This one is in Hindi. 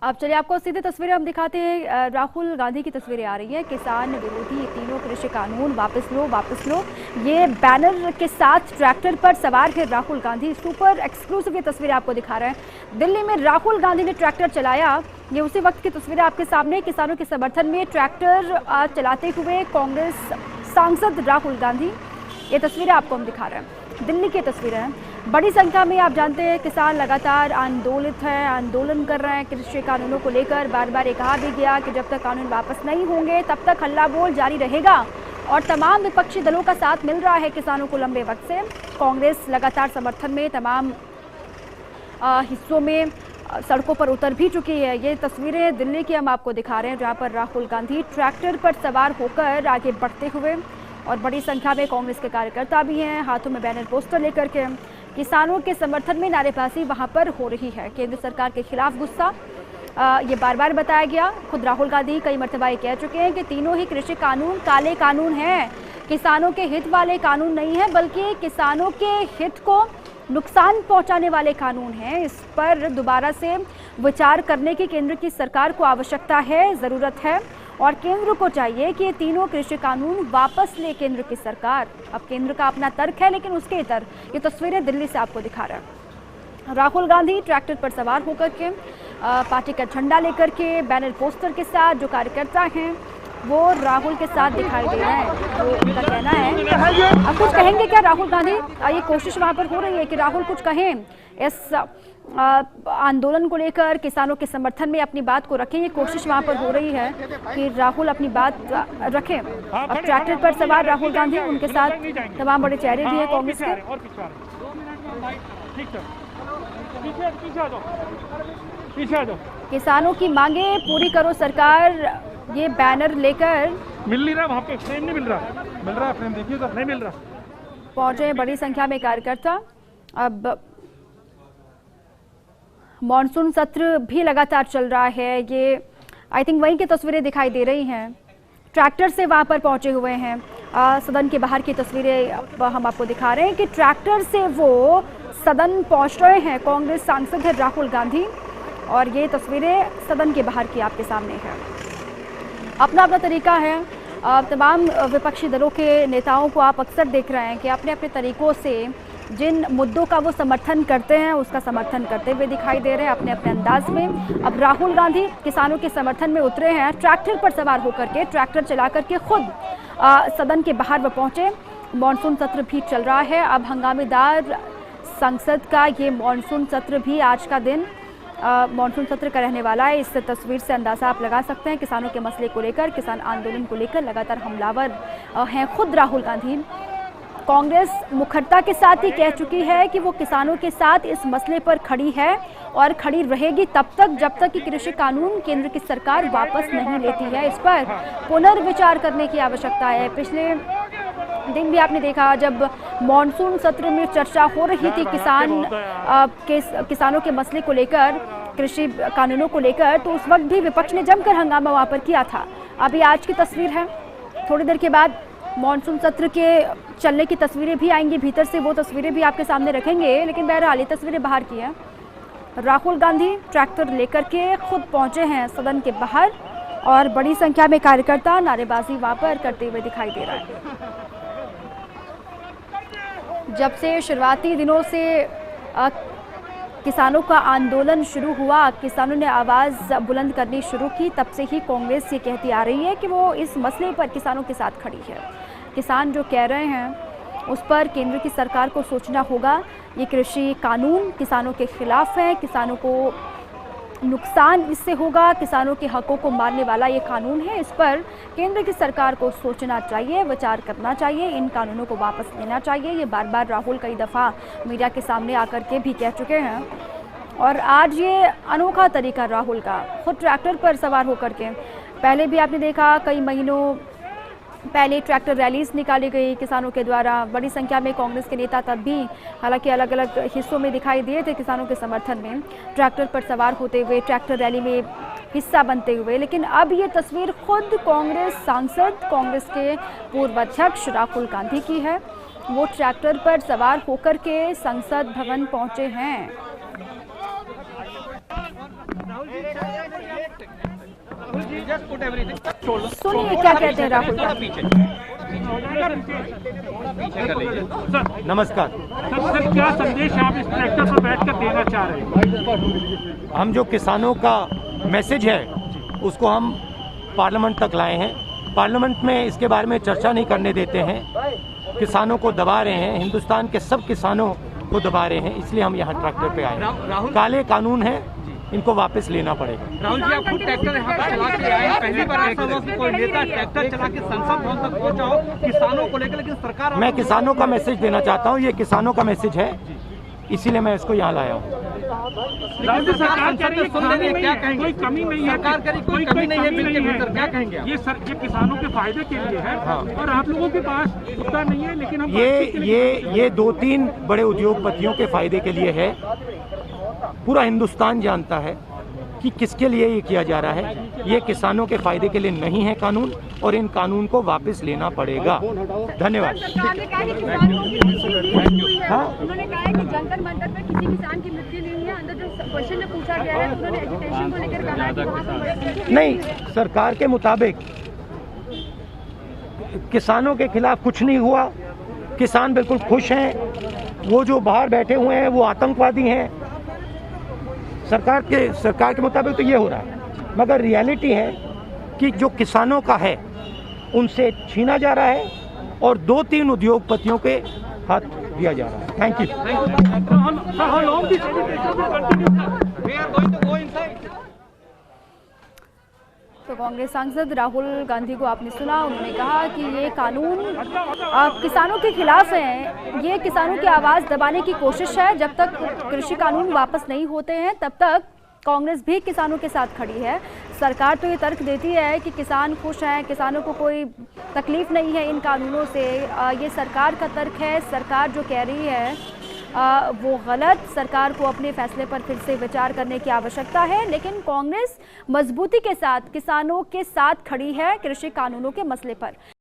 अब चलिए आपको सीधे तस्वीरें हम दिखाते हैं। राहुल गांधी की तस्वीरें आ रही हैं। किसान विरोधी तीनों कृषि कानून वापस लो, वापस लो, ये बैनर के साथ ट्रैक्टर पर सवार है राहुल गांधी। सुपर एक्सक्लूसिव ये तस्वीरें आपको दिखा रहे हैं। दिल्ली में राहुल गांधी ने ट्रैक्टर चलाया, ये उसी वक्त की तस्वीरें आपके सामने। किसानों के समर्थन में ट्रैक्टर चलाते हुए कांग्रेस सांसद राहुल गांधी, ये तस्वीरें आपको हम दिखा रहे हैं। दिल्ली की तस्वीरें हैं। बड़ी संख्या में आप जानते हैं किसान लगातार आंदोलित हैं, आंदोलन कर रहे हैं कृषि कानूनों को लेकर। बार बार ये कहा भी गया कि जब तक कानून वापस नहीं होंगे तब तक हल्ला बोल जारी रहेगा, और तमाम विपक्षी दलों का साथ मिल रहा है किसानों को लंबे वक्त से। कांग्रेस लगातार समर्थन में तमाम हिस्सों में सड़कों पर उतर भी चुकी है। ये तस्वीरें दिल्ली की हम आपको दिखा रहे हैं, जहाँ पर राहुल गांधी ट्रैक्टर पर सवार होकर आगे बढ़ते हुए, और बड़ी संख्या में कांग्रेस के कार्यकर्ता भी हैं, हाथों में बैनर पोस्टर लेकर के। किसानों के समर्थन में नारेबाजी वहां पर हो रही है। केंद्र सरकार के खिलाफ गुस्सा, ये बार बार बताया गया। खुद राहुल गांधी कई मरतबा ये कह चुके हैं कि तीनों ही कृषि कानून काले कानून हैं, किसानों के हित वाले कानून नहीं है, बल्कि किसानों के हित को नुकसान पहुंचाने वाले कानून हैं। इस पर दोबारा से विचार करने की केंद्र की सरकार को आवश्यकता है, ज़रूरत है, और केंद्र को चाहिए कि ये तीनों कृषि कानून वापस ले केंद्र की सरकार। अब केंद्र का अपना तर्क है, लेकिन उसके इतर ये तस्वीरें दिल्ली से आपको दिखा रहा है। राहुल गांधी ट्रैक्टर पर सवार होकर के, पार्टी का झंडा लेकर के, बैनर पोस्टर के साथ, जो कार्यकर्ता हैं वो राहुल के साथ दिखाई दे रहे हैं। तो उनका कहना है, अब कुछ कहेंगे क्या राहुल गांधी? ये कोशिश वहां पर हो रही है कि राहुल कुछ कहें इस आंदोलन को लेकर, किसानों के समर्थन में अपनी बात को रखें। ये कोशिश वहां पर हो रही है कि राहुल अपनी बात रखें। अब ट्रैक्टर पर सवार राहुल गांधी, उनके साथ तमाम बड़े चेहरे भी हैं कांग्रेस के। किसानों की मांगे पूरी करो सरकार, ये बैनर लेकर मिल नहीं रहा, वहाँ पे फ्रेम नहीं मिल रहा फ्रेम देखिए तो नहीं मिल रहा। पहुंचे बड़ी संख्या में कार्यकर्ता। अब मॉनसून सत्र भी लगातार चल रहा है, ये आई थिंक वहीं की तस्वीरें दिखाई दे रही हैं। ट्रैक्टर से वहां पर पहुंचे हुए हैं। सदन के बाहर की तस्वीरें हम आपको दिखा रहे हैं कि ट्रैक्टर से वो सदन पहुंच रहे हैं। कांग्रेस सांसद है राहुल गांधी, और ये तस्वीरें सदन के बाहर की आपके सामने है। अपना अपना तरीका है। तमाम विपक्षी दलों के नेताओं को आप अक्सर देख रहे हैं कि अपने अपने तरीकों से जिन मुद्दों का वो समर्थन करते हैं उसका समर्थन करते हुए दिखाई दे रहे हैं अपने अपने अंदाज में। अब राहुल गांधी किसानों के समर्थन में उतरे हैं, ट्रैक्टर पर सवार होकर के, ट्रैक्टर चला करके खुद सदन के बाहर वो पहुंचे। मॉनसून सत्र भी चल रहा है। अब हंगामेदार संसद का ये मॉनसून सत्र भी, आज का दिन मॉनसून सत्र का रहने वाला है। इस तस्वीर से अंदाजा आप लगा सकते हैं। किसानों के मसले को लेकर, किसान आंदोलन को लेकर लगातार हमलावर हैं खुद राहुल गांधी। कांग्रेस मुखरता के साथ ही कह चुकी है कि वो किसानों के साथ इस मसले पर खड़ी है, और खड़ी रहेगी तब तक जब तक कि कृषि कानून केंद्र की सरकार वापस नहीं लेती है। इस पर पुनर्विचार करने की आवश्यकता है। पिछले दिन भी आपने देखा जब मॉनसून सत्र में चर्चा हो रही थी किसानों के मसले को लेकर, कृषि कानूनों को लेकर, तो उस वक्त भी विपक्ष ने जमकर हंगामा वहां पर किया था। अभी आज की तस्वीर है, थोड़ी देर के बाद मॉनसून सत्र के चलने की तस्वीरें भी आएंगी, भीतर से वो तस्वीरें भी आपके सामने रखेंगे। लेकिन बहरहाल ये तस्वीरें बाहर की हैं। राहुल गांधी ट्रैक्टर लेकर के खुद पहुंचे हैं सदन के बाहर, और बड़ी संख्या में कार्यकर्ता नारेबाजी वहां पर करते हुए दिखाई दे रहा है। जब से शुरुआती दिनों से किसानों का आंदोलन शुरू हुआ, किसानों ने आवाज़ बुलंद करनी शुरू की, तब से ही कांग्रेस ये कहती आ रही है कि वो इस मसले पर किसानों के साथ खड़ी है। किसान जो कह रहे हैं उस पर केंद्र की सरकार को सोचना होगा। ये कृषि कानून किसानों के खिलाफ है, किसानों को नुकसान इससे होगा, किसानों के हकों को मारने वाला ये कानून है। इस पर केंद्र की सरकार को सोचना चाहिए, विचार करना चाहिए, इन कानूनों को वापस लेना चाहिए। ये बार बार राहुल कई दफ़ा मीडिया के सामने आकर के भी कह चुके हैं, और आज ये अनोखा तरीका राहुल का, खुद ट्रैक्टर पर सवार होकर के। पहले भी आपने देखा कई महीनों पहले ट्रैक्टर रैलीज निकाली गई किसानों के द्वारा। बड़ी संख्या में कांग्रेस के नेता तब भी हालांकि अलग अलग हिस्सों में दिखाई दिए थे किसानों के समर्थन में, ट्रैक्टर पर सवार होते हुए, ट्रैक्टर रैली में हिस्सा बनते हुए। लेकिन अब ये तस्वीर खुद कांग्रेस सांसद, कांग्रेस के पूर्व अध्यक्ष राहुल गांधी की है। वो ट्रैक्टर पर सवार होकर के संसद भवन पहुंचे हैं। सुनिए क्या कहते हैं राहुल गांधी। नमस्कार। सर क्या संदेश आप इस ट्रैक्टर पर बैठकर देना चाह रहे हैं? हम जो किसानों का मैसेज है उसको हम पार्लियामेंट तक लाए हैं। पार्लियामेंट में इसके बारे में चर्चा नहीं करने देते हैं, किसानों को दबा रहे हैं, हिंदुस्तान के सब किसानों को दबा रहे हैं, इसलिए हम यहाँ ट्रैक्टर पे आए हैं। काले कानून है, इनको वापस लेना पड़ेगा। राहुल जी, आप खुद ट्रैक्टर यहाँ पर चला के आए हैं। पहली बार ऐसा हुआ कि कोई नेता ट्रैक्टर चला के संसद भवन तक पहुंचा हो किसानों को लेकर, लेकिन सरकार मैं किसानों का मैसेज देना चाहता हूँ, ये किसानों का मैसेज है, इसीलिए मैं इसको यहाँ लाया हूँ। राहुल जी, सरकार कह रही है खाने में क्या कहेंगे? कोई कमी नहीं है, सरकार कह रही कोई कमी नहीं है बिल के भीतर, क्या कहेंगे आप? ये किसानों के फायदे के लिए है। हाँ। और आप लोगों के पास मुद्दा नहीं है, लेकिन हम ये 2-3 बड़े उद्योगपतियों के फायदे के लिए है। पूरा हिंदुस्तान जानता है कि किसके लिए ये किया जा रहा है। ये किसानों के फायदे के लिए नहीं है कानून, और इन कानून को वापस लेना पड़ेगा। धन्यवाद। सरकार ने कहा कि किसानों की मृत्यु नहीं हुई है। हाँ। उन्होंने कहा है कि जंतर मंतर पे किसी किसान की मृत्यु नहीं हुई है। अंदर जो क्वेश्चन में पूछा गया है तो उन्होंने एजुकेशन को लेकर कहा है कि वहाँ पर नहीं, सरकार के मुताबिक किसानों के खिलाफ कुछ नहीं हुआ। किसान बिल्कुल खुश हैं। वो जो बाहर बैठे हुए हैं वो आतंकवादी हैं। सरकार के मुताबिक तो ये हो रहा है, मगर रियलिटी है कि जो किसानों का है उनसे छीना जा रहा है और 2-3 उद्योगपतियों के हाथ दिया जा रहा है। Thank you. तो कांग्रेस सांसद राहुल गांधी को आपने सुना, उन्होंने कहा कि ये कानून किसानों के खिलाफ है, ये किसानों की आवाज़ दबाने की कोशिश है। जब तक कृषि कानून वापस नहीं होते हैं तब तक कांग्रेस भी किसानों के साथ खड़ी है। सरकार तो ये तर्क देती है कि किसान खुश हैं, किसानों को कोई तकलीफ नहीं है इन कानूनों से। ये सरकार का तर्क है। सरकार जो कह रही है वो गलत। सरकार को अपने फैसले पर फिर से विचार करने की आवश्यकता है, लेकिन कांग्रेस मजबूती के साथ किसानों के साथ खड़ी है कृषि कानूनों के मसले पर।